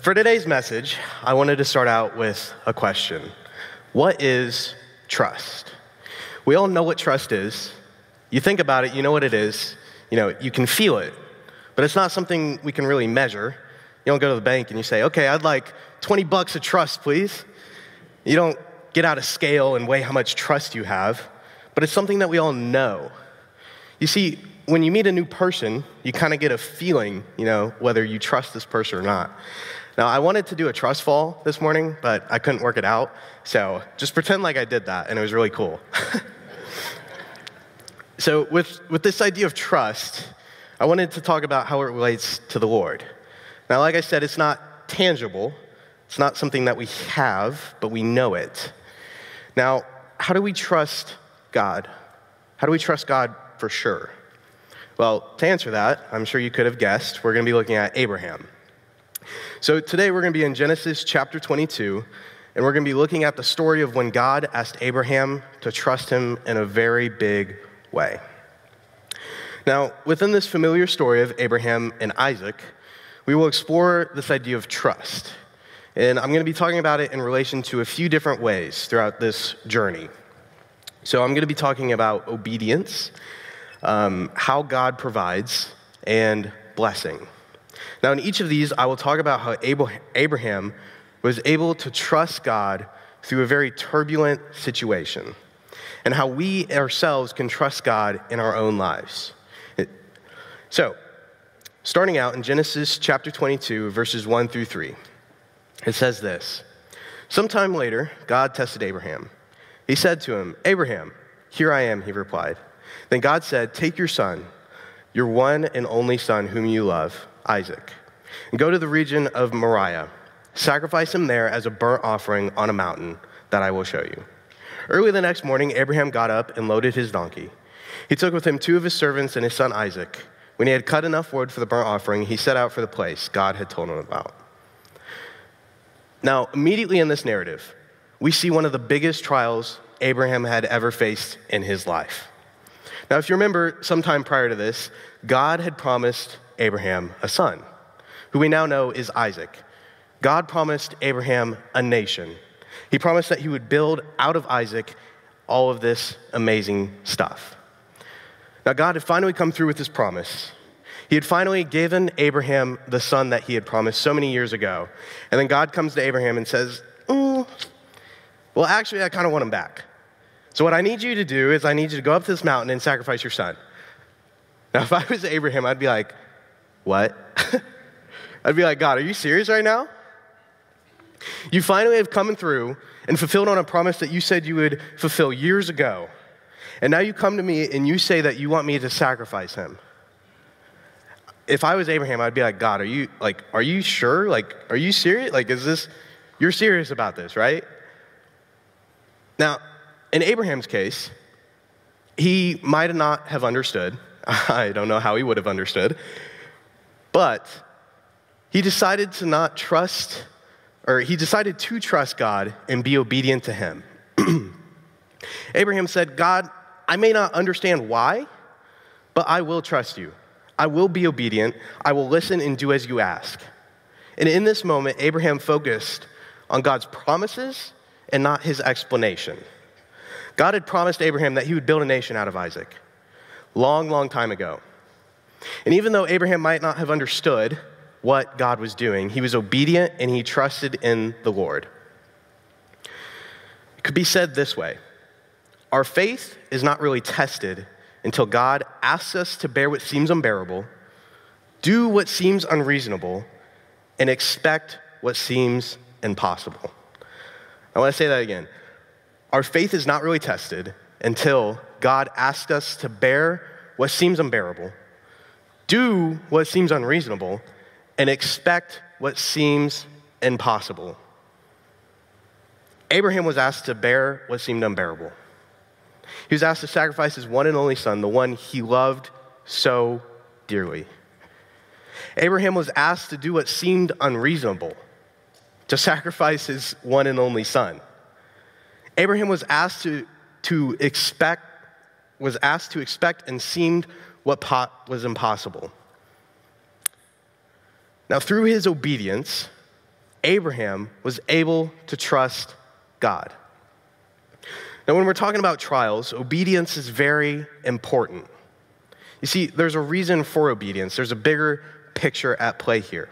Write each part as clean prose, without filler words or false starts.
for today's message, I wanted to start out with a question. What is trust? We all know what trust is. You think about it, you know what it is. You can feel it, but it's not something we can really measure. You don't go to the bank and you say, okay, I'd like $20 of trust, please. You don't get out a scale and weigh how much trust you have, but it's something that we all know. You see, when you meet a new person, you kind of get a feeling, whether you trust this person or not. Now, I wanted to do a trust fall this morning, but I couldn't work it out, so just pretend like I did that, and it was really cool. So with this idea of trust, I wanted to talk about how it relates to the Lord. Now, like I said, it's not tangible. It's not something that we have, but we know it. Now, how do we trust God? How do we trust God for sure? Well, to answer that, I'm sure you could have guessed, we're going to be looking at Abraham. So today we're going to be in Genesis chapter 22, and we're going to be looking at the story of when God asked Abraham to trust him in a very big way. Now, within this familiar story of Abraham and Isaac, we will explore this idea of trust. And I'm going to be talking about it in relation to a few different ways throughout this journey. So I'm going to be talking about obedience, how God provides, and blessing. Now, in each of these, I will talk about how Abraham was able to trust God through a very turbulent situation, and how we ourselves can trust God in our own lives. So, starting out in Genesis chapter 22, verses 1 through 3, it says this: Sometime later, God tested Abraham. He said to him, "Abraham, here I am," he replied. Then God said, "Take your son, your one and only son whom you love, Isaac, and go to the region of Moriah. Sacrifice him there as a burnt offering on a mountain that I will show you." Early the next morning, Abraham got up and loaded his donkey. He took with him 2 of his servants and his son Isaac. When he had cut enough wood for the burnt offering, he set out for the place God had told him about. Now, immediately in this narrative, we see one of the biggest trials Abraham had ever faced in his life. Now, if you remember, sometime prior to this, God had promised Abraham a son, who we now know is Isaac. God promised Abraham a nation. He promised that he would build out of Isaac all of this amazing stuff. Now, God had finally come through with his promise. He had finally given Abraham the son that he had promised so many years ago. And then God comes to Abraham and says, well, actually, I kind of want him back. So what I need you to do is I need you to go up to this mountain and sacrifice your son. Now, if I was Abraham, I'd be like, what? I'd be like, God, are you serious right now? You finally have come through and fulfilled on a promise that you said you would fulfill years ago. And now you come to me and you say that you want me to sacrifice him. If I was Abraham, I'd be like, God, are you sure? Are you serious? You're serious about this, right? Now, in Abraham's case, he might not have understood. I don't know how he would have understood. But he decided to trust God and be obedient to him. Abraham said, God, I may not understand why, but I will trust you. I will be obedient. I will listen and do as you ask. And in this moment, Abraham focused on God's promises and not his explanation. God had promised Abraham that he would build a nation out of Isaac. Long, long time ago. And even though Abraham might not have understood what God was doing, he was obedient and he trusted in the Lord. It could be said this way: our faith is not really tested until God asks us to bear what seems unbearable, do what seems unreasonable, and expect what seems impossible. I want to say that again. Our faith is not really tested until God asks us to bear what seems unbearable, do what seems unreasonable, and expect what seems impossible. Abraham was asked to bear what seemed unbearable. He was asked to sacrifice his one and only son, the one he loved so dearly. Abraham was asked to do what seemed unreasonable, to sacrifice his one and only son. Abraham was asked to expect and seemed what was impossible. Now, through his obedience, Abraham was able to trust God. Now, when we're talking about trials, obedience is very important. You see, there's a reason for obedience. There's a bigger picture at play here.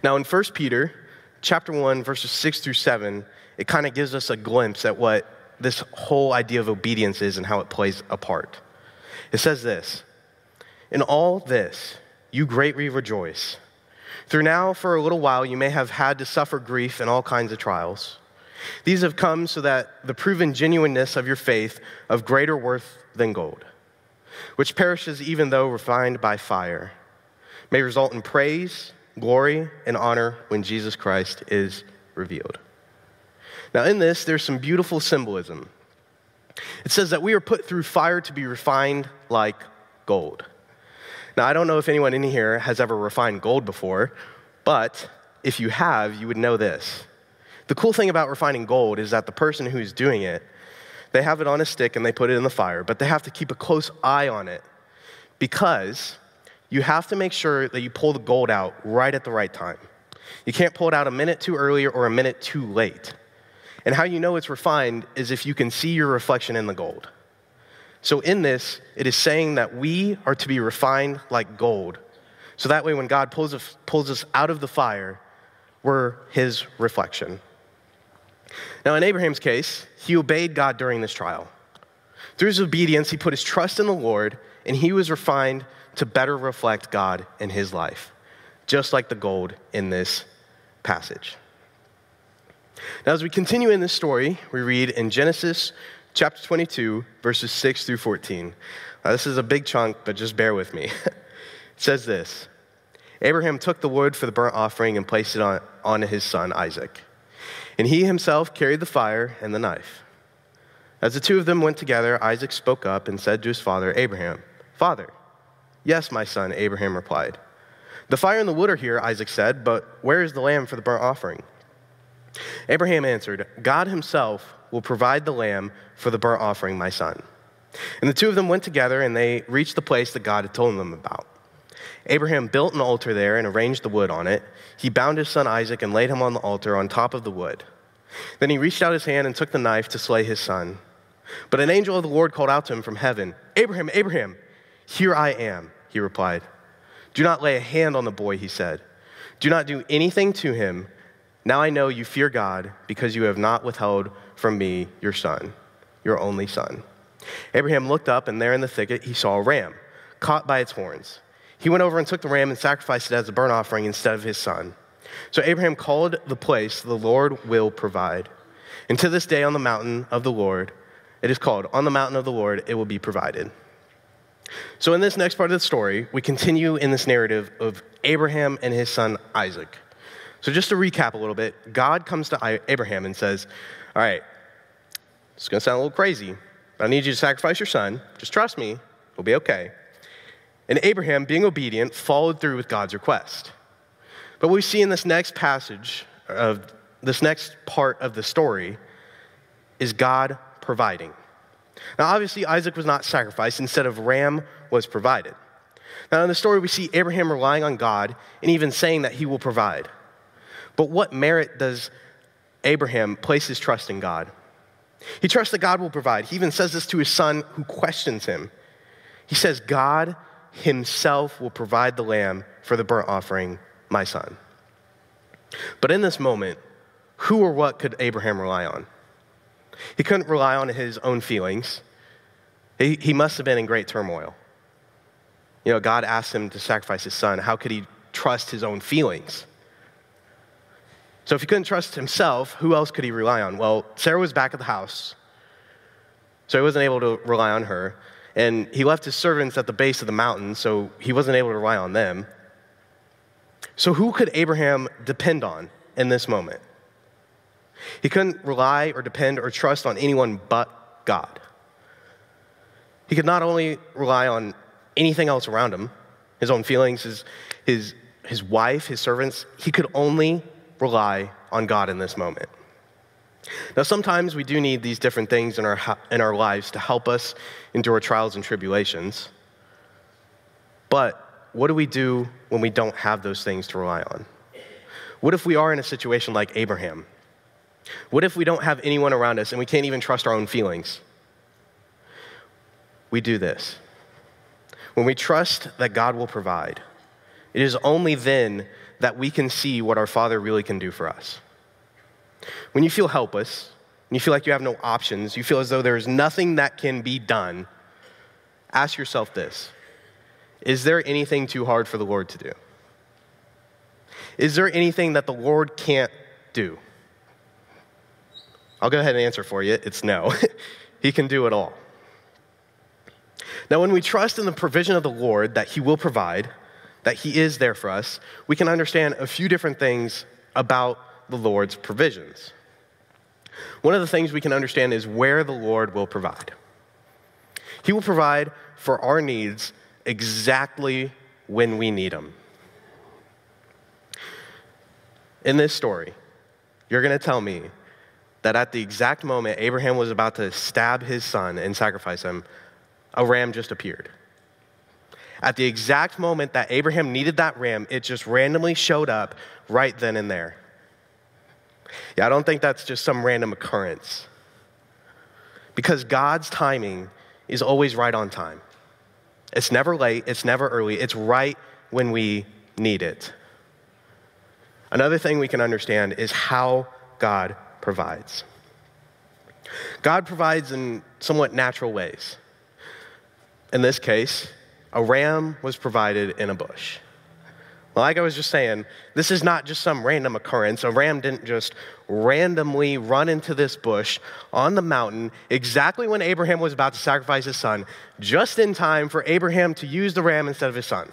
Now, in 1 Peter chapter 1, verses 6 through 7, it kind of gives us a glimpse at what this whole idea of obedience is and how it plays a part. It says this, "In all this, you greatly rejoice. Through now, for a little while, you may have had to suffer grief in all kinds of trials. These have come so that the proven genuineness of your faith of greater worth than gold, which perishes even though refined by fire, may result in praise, glory, and honor when Jesus Christ is revealed." Now in this, there's some beautiful symbolism. It says that we are put through fire to be refined like gold. Now, I don't know if anyone in here has ever refined gold before, but if you have, you would know this. The cool thing about refining gold is that the person who's doing it, they have it on a stick and they put it in the fire, but they have to keep a close eye on it because you have to make sure that you pull the gold out right at the right time. You can't pull it out a minute too early or a minute too late. And how you know it's refined is if you can see your reflection in the gold. So in this, it is saying that we are to be refined like gold. So that way when God pulls us out of the fire, we're his reflection. Now in Abraham's case, he obeyed God during this trial. Through his obedience, he put his trust in the Lord, and he was refined to better reflect God in his life, just like the gold in this passage. Now as we continue in this story, we read in Genesis chapter 22, verses 6 through 14. Now, this is a big chunk, but just bear with me. It says this, "Abraham took the wood for the burnt offering and placed it on his son Isaac. And he himself carried the fire and the knife. As the two of them went together, Isaac spoke up and said to his father, Abraham, 'Father.' 'Yes, my son,' Abraham replied. 'The fire and the wood are here,' Isaac said, 'but where is the lamb for the burnt offering?' Abraham answered, 'God himself will provide the lamb for the burnt offering, my son.' And the two of them went together, and they reached the place that God had told them about. Abraham built an altar there and arranged the wood on it. He bound his son Isaac and laid him on the altar on top of the wood. Then he reached out his hand and took the knife to slay his son. But an angel of the Lord called out to him from heaven, 'Abraham, Abraham.' 'Here I am,' he replied. 'Do not lay a hand on the boy,' he said. 'Do not do anything to him. Now I know you fear God because you have not withheld from me your son, your only son.' Abraham looked up, and there in the thicket he saw a ram, caught by its horns. He went over and took the ram and sacrificed it as a burnt offering instead of his son. So Abraham called the place, 'The Lord will provide.' And to this day on the mountain of the Lord, it is called, 'On the mountain of the Lord it will be provided.'" So in this next part of the story, we continue in this narrative of Abraham and his son Isaac. So just to recap a little bit, God comes to Abraham and says, "All right, it's going to sound a little crazy, but I need you to sacrifice your son. Just trust me, it'll be okay." And Abraham, being obedient, followed through with God's request. But what we see in this next passage, of this next part of the story, is God providing. Now obviously Isaac was not sacrificed, instead of ram was provided. Now in the story we see Abraham relying on God and even saying that he will provide. But what merit does Abraham place his trust in God? He trusts that God will provide. He even says this to his son who questions him. He says, "God himself will provide the lamb for the burnt offering, my son." But in this moment, who or what could Abraham rely on? He couldn't rely on his own feelings. He must have been in great turmoil. You know, God asked him to sacrifice his son. How could he trust his own feelings? So if he couldn't trust himself, who else could he rely on? Well, Sarah was back at the house, so he wasn't able to rely on her. And he left his servants at the base of the mountain, so he wasn't able to rely on them. So who could Abraham depend on in this moment? He couldn't rely or depend or trust on anyone but God. He could not only rely on anything else around him, his own feelings, his wife, his servants, he could only rely on God in this moment. Now, sometimes we do need these different things in our lives to help us endure trials and tribulations. But what do we do when we don't have those things to rely on? What if we are in a situation like Abraham? What if we don't have anyone around us and we can't even trust our own feelings? We do this. When we trust that God will provide, it is only then that we can see what our Father really can do for us. When you feel helpless, when you feel like you have no options, you feel as though there is nothing that can be done, ask yourself this: is there anything too hard for the Lord to do? Is there anything that the Lord can't do? I'll go ahead and answer for you. It's no. He can do it all. Now, when we trust in the provision of the Lord that he will provide, that he is there for us, we can understand a few different things about the Lord's provisions. One of the things we can understand is where the Lord will provide. He will provide for our needs exactly when we need them. In this story, you're going to tell me that at the exact moment Abraham was about to stab his son and sacrifice him, a ram just appeared. At the exact moment that Abraham needed that ram, it just randomly showed up right then and there. Yeah, I don't think that's just some random occurrence. Because God's timing is always right on time. It's never late, it's never early, it's right when we need it. Another thing we can understand is how God provides. God provides in somewhat natural ways. In this case, a ram was provided in a bush. Well, like I was just saying, this is not just some random occurrence. A ram didn't just randomly run into this bush on the mountain exactly when Abraham was about to sacrifice his son, just in time for Abraham to use the ram instead of his son.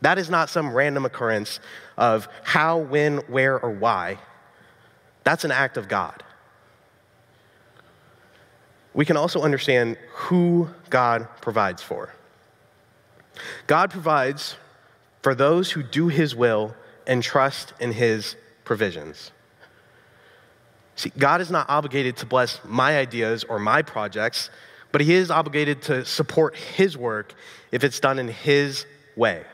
That is not some random occurrence of how, when, where, or why. That's an act of God. We can also understand who God provides for. God provides for those who do his will and trust in his provisions. See, God is not obligated to bless my ideas or my projects, but he is obligated to support his work if it's done in his way.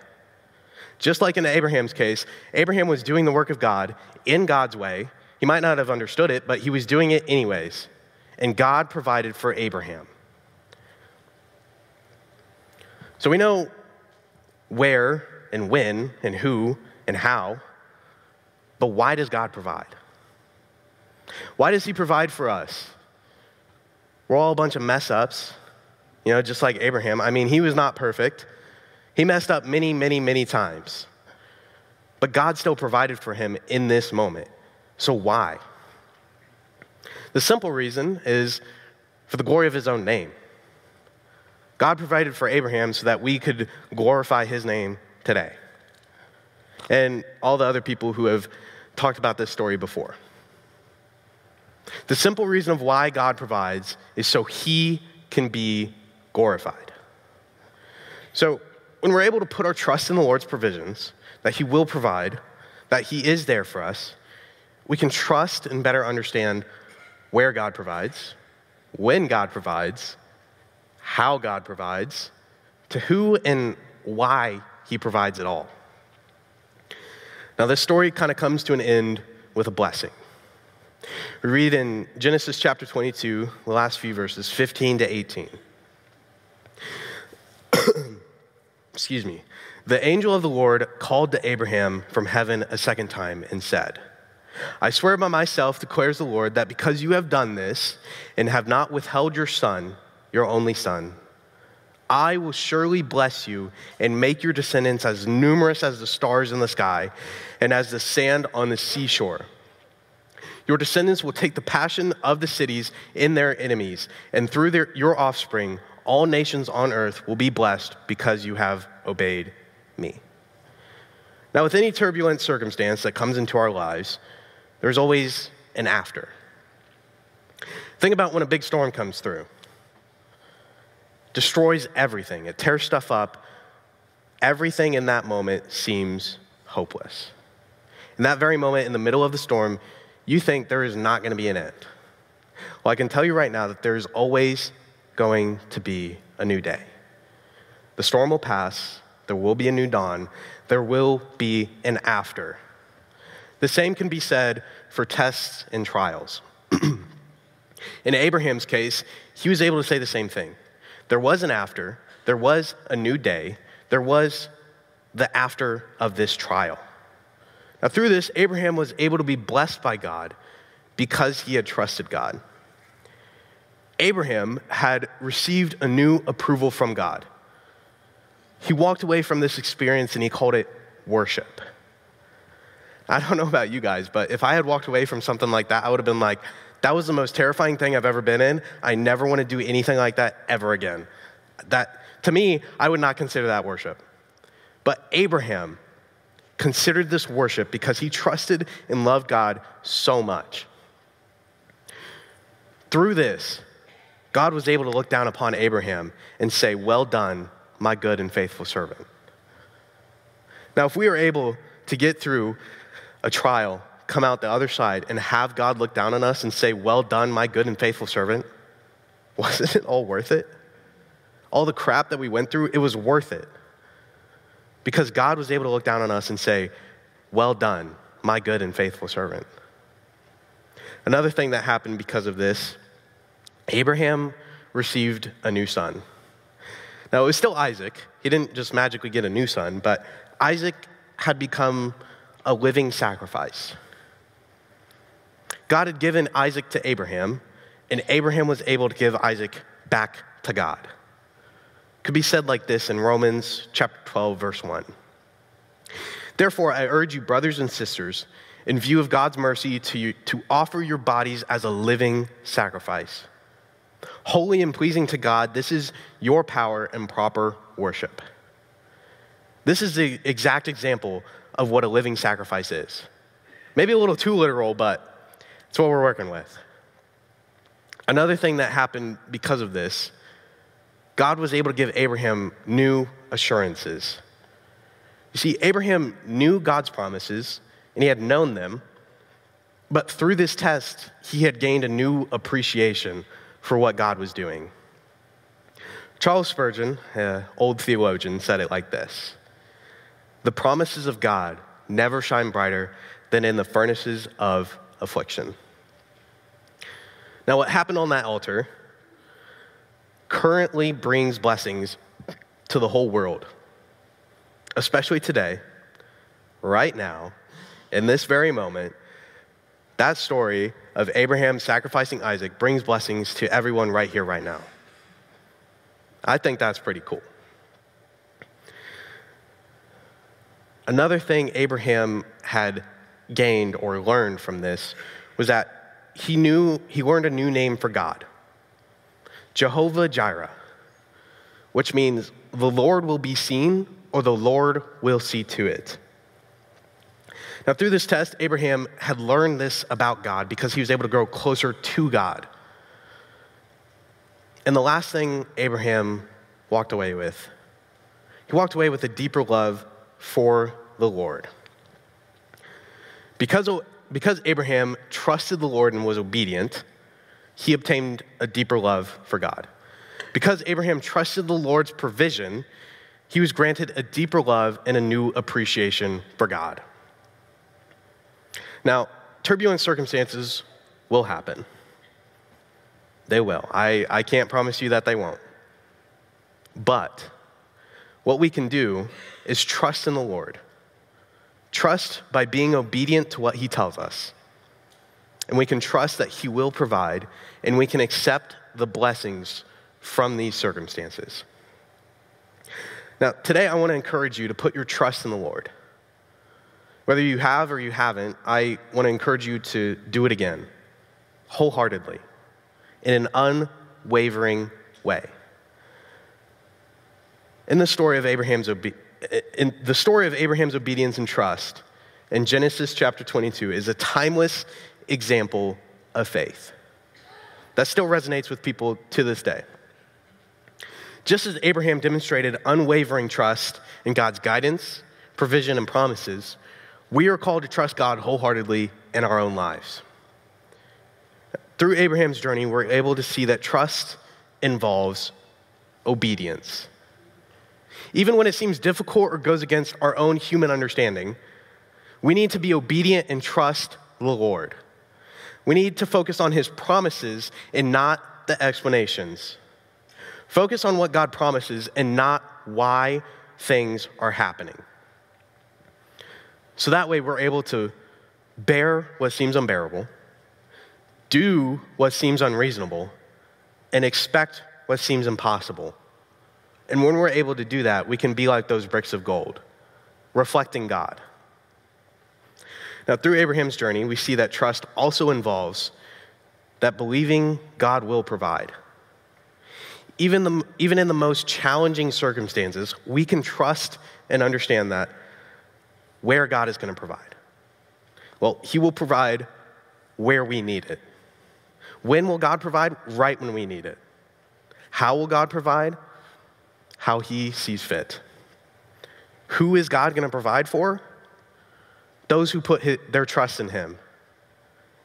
Just like in Abraham's case, Abraham was doing the work of God in God's way. He might not have understood it, but he was doing it anyways. And God provided for Abraham. So we know where and when and who and how, but why does God provide? Why does he provide for us? We're all a bunch of mess ups, just like Abraham. I mean, he was not perfect. He messed up many, many, many times. But God still provided for him in this moment. So why? The simple reason is for the glory of his own name. God provided for Abraham so that we could glorify his name today. And all the other people who have talked about this story before. The simple reason of why God provides is so he can be glorified. So when we're able to put our trust in the Lord's provisions, that he will provide, that he is there for us, we can trust and better understand where God provides, when God provides, how God provides, to who and why he provides it all. Now, this story kind of comes to an end with a blessing. We read in Genesis chapter 22, the last few verses, 15 to 18. Excuse me. The angel of the Lord called to Abraham from heaven a second time and said, I swear by myself, declares the Lord, that because you have done this and have not withheld your son, your only son, I will surely bless you and make your descendants as numerous as the stars in the sky and as the sand on the seashore. Your descendants will take the passion of the cities in their enemies, and through your offspring, all nations on earth will be blessed because you have obeyed me. Now, with any turbulent circumstance that comes into our lives, there's always an after. Think about when a big storm comes through. Destroys everything. It tears stuff up. Everything in that moment seems hopeless. In that very moment, in the middle of the storm, you think there is not going to be an end. Well, I can tell you right now that there's always going to be a new day. The storm will pass. There will be a new dawn. There will be an after. The same can be said for tests and trials. In Abraham's case, he was able to say the same thing. There was an after, there was a new day, there was the after of this trial. Now through this, Abraham was able to be blessed by God because he had trusted God. Abraham had received a new approval from God. He walked away from this experience and he called it worship. I don't know about you guys, but if I had walked away from something like that, I would have been like, that was the most terrifying thing I've ever been in. I never want to do anything like that ever again. That, to me, I would not consider that worship. But Abraham considered this worship because he trusted and loved God so much. Through this, God was able to look down upon Abraham and say, well done, my good and faithful servant. Now, if we are able to get through a trial, come out the other side, and have God look down on us and say, well done, my good and faithful servant, wasn't it all worth it? All the crap that we went through, it was worth it. Because God was able to look down on us and say, well done, my good and faithful servant. Another thing that happened because of this, Abraham received a new son. Now, it was still Isaac. He didn't just magically get a new son, but Isaac had become a living sacrifice. God had given Isaac to Abraham, and Abraham was able to give Isaac back to God. It could be said like this in Romans chapter 12, verse 1. Therefore, I urge you, brothers and sisters, in view of God's mercy to offer your bodies as a living sacrifice, holy and pleasing to God. This is your power and proper worship. This is the exact example of what a living sacrifice is. Maybe a little too literal, but it's what we're working with. Another thing that happened because of this, God was able to give Abraham new assurances. You see, Abraham knew God's promises, and he had known them, but through this test, he had gained a new appreciation for what God was doing. Charles Spurgeon, an old theologian, said it like this: the promises of God never shine brighter than in the furnaces of affliction. Now, what happened on that altar currently brings blessings to the whole world, especially today, right now, in this very moment. That story of Abraham sacrificing Isaac brings blessings to everyone right here, right now. I think that's pretty cool. Another thing Abraham had gained or learned from this was that he learned a new name for God, Jehovah Jireh, which means the Lord will be seen or the Lord will see to it. Now, through this test, Abraham had learned this about God because he was able to grow closer to God. And the last thing Abraham walked away with, he walked away with a deeper love for the Lord. Because Abraham trusted the Lord and was obedient, he obtained a deeper love for God. Because Abraham trusted the Lord's provision, he was granted a deeper love and a new appreciation for God. Now, turbulent circumstances will happen. They will. I can't promise you that they won't. But what we can do is trust in the Lord. Trust by being obedient to what he tells us. And we can trust that he will provide, and we can accept the blessings from these circumstances. Now, today I want to encourage you to put your trust in the Lord. Whether you have or you haven't, I want to encourage you to do it again, wholeheartedly, in an unwavering way. In the story of Abraham's obedience and trust, in Genesis chapter 22, is a timeless example of faith that still resonates with people to this day. Just as Abraham demonstrated unwavering trust in God's guidance, provision, and promises, we are called to trust God wholeheartedly in our own lives. Through Abraham's journey, we're able to see that trust involves obedience. Even when it seems difficult or goes against our own human understanding, We need to be obedient and trust the Lord. We need to focus on his promises and not the explanations. Focus on what God promises and not why things are happening. So that way we're able to bear what seems unbearable, do what seems unreasonable, and expect what seems impossible. And when we're able to do that, we can be like those bricks of gold, reflecting God. Now, through Abraham's journey, we see that trust also involves that believing God will provide. Even in the most challenging circumstances, we can trust and understand that where God is going to provide. Well, he will provide where we need it. When will God provide? Right when we need it. How will God provide? How he sees fit. Who is God going to provide for? Those who put their trust in him.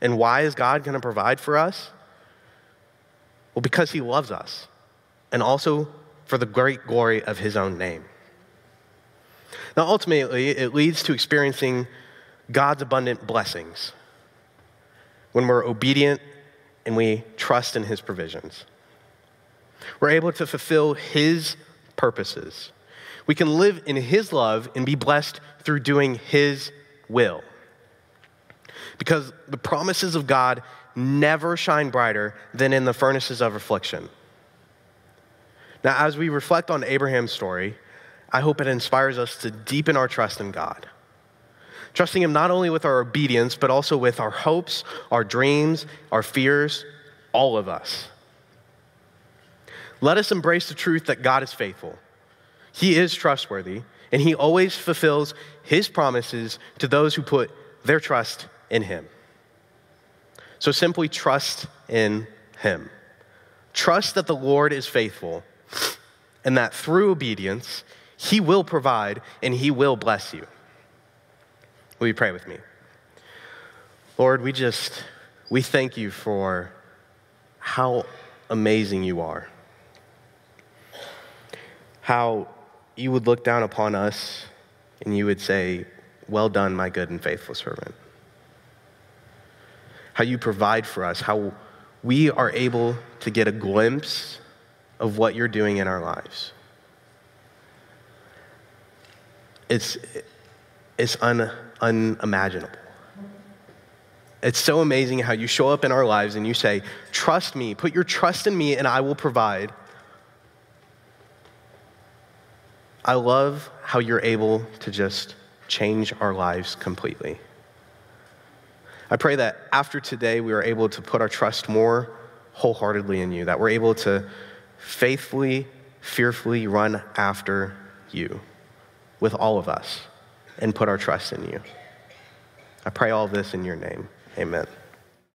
And why is God going to provide for us? Well, because he loves us, and also for the great glory of his own name. Now, ultimately, it leads to experiencing God's abundant blessings when we're obedient and we trust in his provisions. We're able to fulfill his purposes. We can live in his love and be blessed through doing his will. Because the promises of God never shine brighter than in the furnaces of affliction. Now, as we reflect on Abraham's story, I hope it inspires us to deepen our trust in God. Trusting him not only with our obedience, but also with our hopes, our dreams, our fears, all of us. Let us embrace the truth that God is faithful. He is trustworthy, and he always fulfills his promises to those who put their trust in him. So simply trust in him. Trust that the Lord is faithful, and that through obedience, he will provide and he will bless you. Will you pray with me? Lord, we thank you for how amazing you are. How you would look down upon us and you would say, "Well done, my good and faithful servant." How you provide for us, how we are able to get a glimpse of what you're doing in our lives. It's unimaginable. It's so amazing how you show up in our lives and you say, "Trust me, put your trust in me and I will provide." I love how you're able to just change our lives completely. I pray that after today, we are able to put our trust more wholeheartedly in you, that we're able to faithfully, fearfully run after you with all of us and put our trust in you. I pray all of this in your name. Amen.